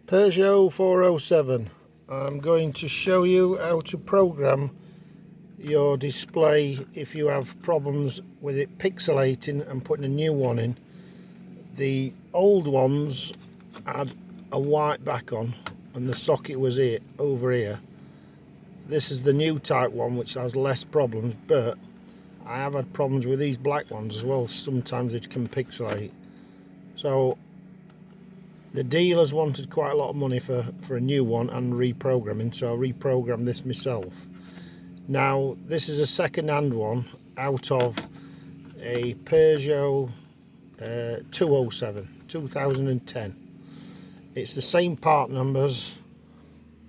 Peugeot 407. I'm going to show you how to program your display if you have problems with it pixelating and putting a new one in. The old ones had a white back on and the socket was here, over here. This is the new type one which has less problems, but I have had problems with these black ones as well. Sometimes it can pixelate. So the dealers wanted quite a lot of money for a new one and reprogramming, so I reprogrammed this myself. Now this is a second-hand one out of a Peugeot 207 2010. It's the same part numbers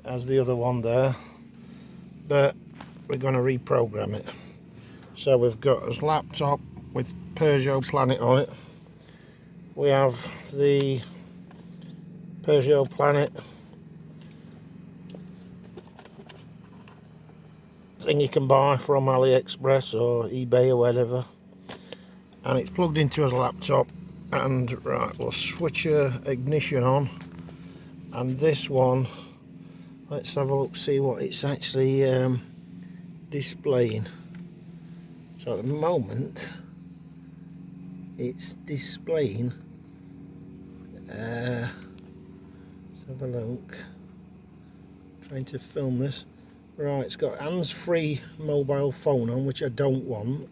as the other one there, but we're going to reprogram it. So we've got a laptop with Peugeot Planet on it. We have the Peugeot Planet thing you can buy from AliExpress or eBay or whatever, and it's plugged into his laptop. And right, we'll switch your ignition on, and this one, let's have a look, see what it's actually displaying. So at the moment it's displaying let's have a look, trying to film this. Right, it's got hands-free mobile phone on, which I don't want.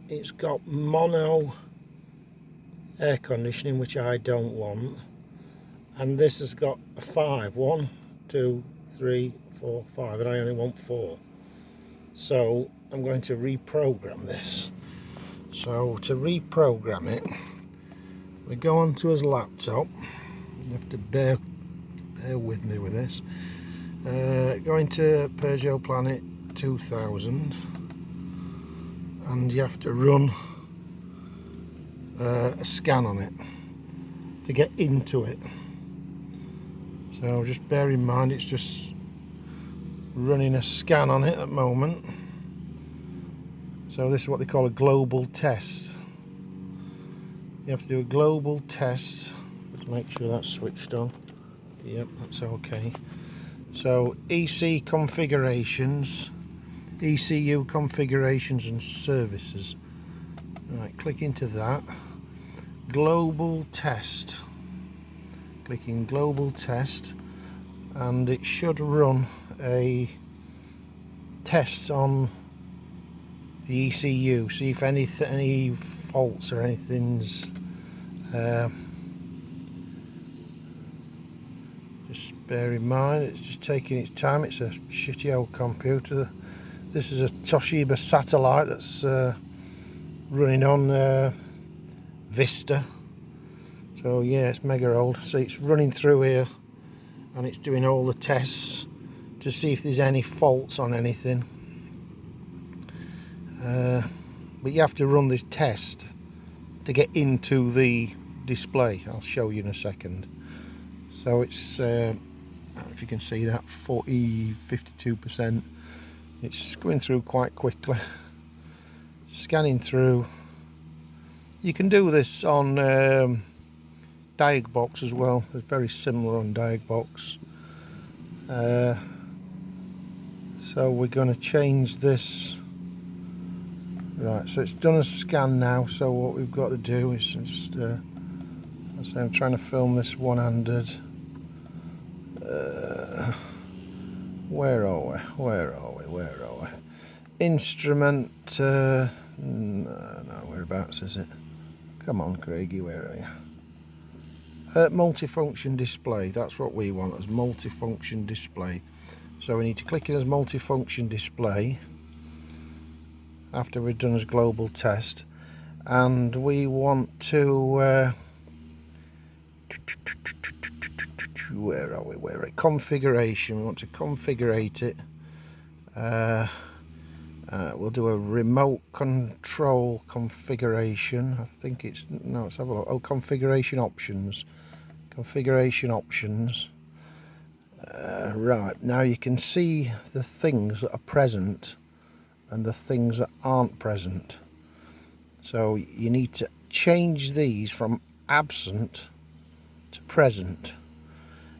It's got mono air conditioning, which I don't want. And this has got a 5. 1, 2, 3, 4, 5, and I only want 4. So I'm going to reprogram this. So to reprogram it, we go onto his laptop. You have to bear with me with this. Go into Peugeot Planet 2000, and you have to run a scan on it to get into it. So just bear in mind it's just running a scan on it at the moment. So this is what they call a global test. You have to do a global test. Let's make sure that's switched on. Yep, that's okay. So EC configurations, ECU configurations and services. Right, click into that. Global test. Clicking global test, and it should run a test on the ECU. See if any faults or anything's just bear in mind it's just taking its time. It's a shitty old computer. This is a Toshiba satellite that's running on Vista. So yeah, it's mega old. So it's running through here and it's doing all the tests to see if there's any faults on anything. But you have to run this test to get into the display. I'll show you in a second. So it's if you can see that, 52%. It's going through quite quickly, scanning through. You can do this on Diagbox as well. It's very similar on Diagbox. So we're going to change this. Right, so it's done a scan now. So what we've got to do is just I'm trying to film this one-handed. Where are we? Instrument. No, whereabouts is it? Come on, Craigie, where are you? Multifunction display. That's what we want, as multifunction display. So we need to click in as multifunction display after we've done his global test, and we want to where are we? Configuration. We want to configurate it. We'll do a remote control configuration. I think it's, no, let's have a look. Oh, configuration options. Configuration options. Right, now you can see the things that are present and the things that aren't present. So you need to change these from absent to present.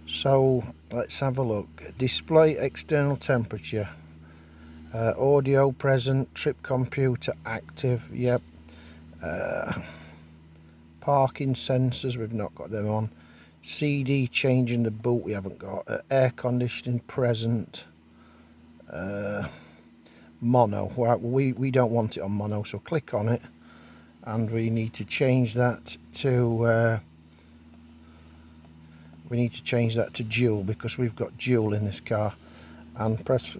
So let's have a look. Display external temperature, audio present, trip computer active, yep. Parking sensors, we've not got them on. CD changing the boot, we haven't got. Air conditioning present. Mono, well, we don't want it on mono, so click on it, and we need to change that to dual, because we've got dual in this car. And press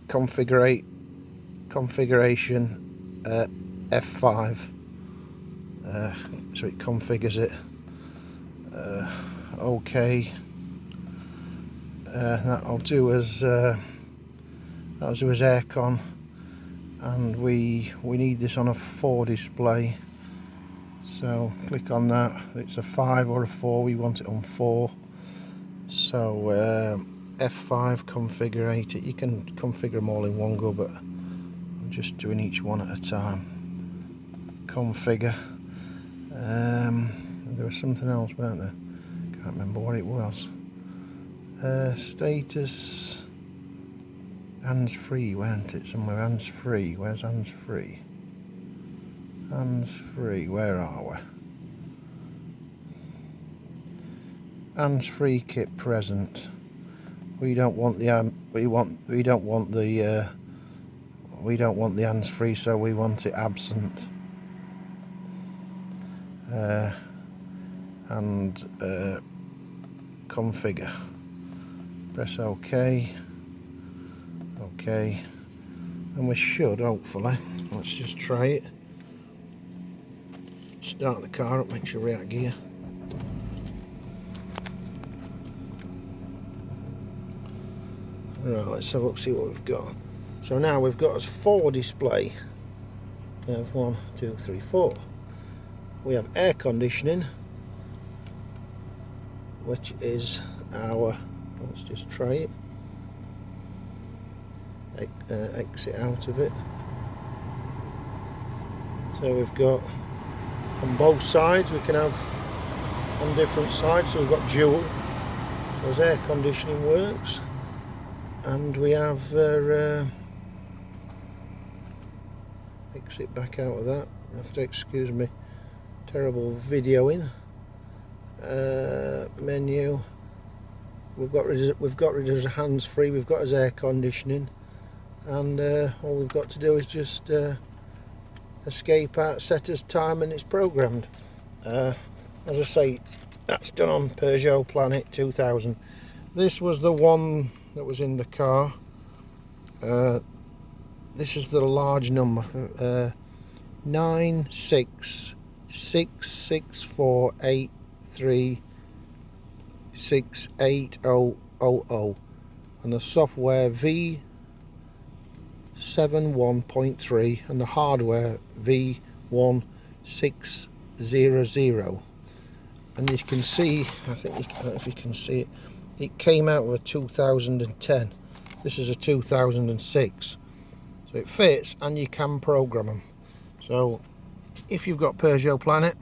configuration F5, so it configures it. Okay, that'll do as aircon, and we need this on a 4 display, so click on that. It's a 5 or a 4, we want it on 4, so F5, configure it. You can configure them all in one go, but I'm just doing each one at a time. Configure. There was something else, weren't there? Can't remember what it was. Status. Hands-free, weren't it? Somewhere hands-free. Where's hands-free? Hands-free, where are we? Hands-free kit present. We don't want the hands-free, so we want it absent. And configure. Press OK. Okay, and we should hopefully, let's just try it. Start the car up, make sure we're out of gear. Right, let's have a look, see what we've got. So now we've got a 4 display. We have 1, 2, 3, 4. We have air conditioning, which is our, let's just try it. Exit out of it. So we've got on both sides, we can have on different sides, so we've got dual, so as air conditioning works. And we have exit back out of that. You have to excuse me, terrible videoing. Menu, we've got rid of hands-free, we've got as air conditioning, and all we've got to do is just escape out, set as time, and it's programmed. As I say, that's done on Peugeot Planet 2000. This was the one that was in the car. This is the large number, 96664836800, and the software V71.3 and the hardware V1600. And you can see, I think I don't know if you can see it, it came out of a 2010. This is a 2006, so it fits, and you can program them. So if you've got Peugeot Planet,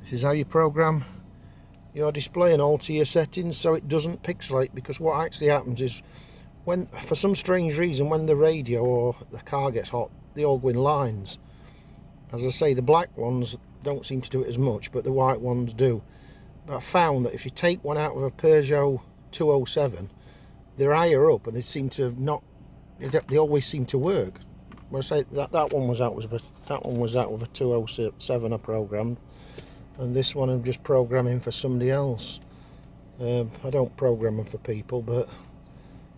this is how you program your display and alter your settings so it doesn't pixelate, because what actually happens is, when for some strange reason, when the radio or the car gets hot, they all go in lines. As I say, the black ones don't seem to do it as much, but the white ones do. But I found that if you take one out of a Peugeot 207, they're higher up, and they seem to not, they always seem to work. When I say that one was out with a 207 I programmed, and this one I'm just programming for somebody else. I don't program them for people, but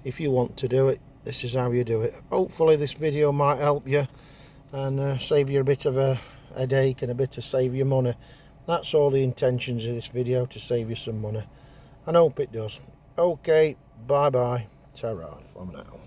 if you want to do it, this is how you do it. Hopefully this video might help you and save you a bit of a headache and a bit of save you money. That's all the intentions of this video, to save you some money. I hope it does. Okay, bye bye, ta-ra for now.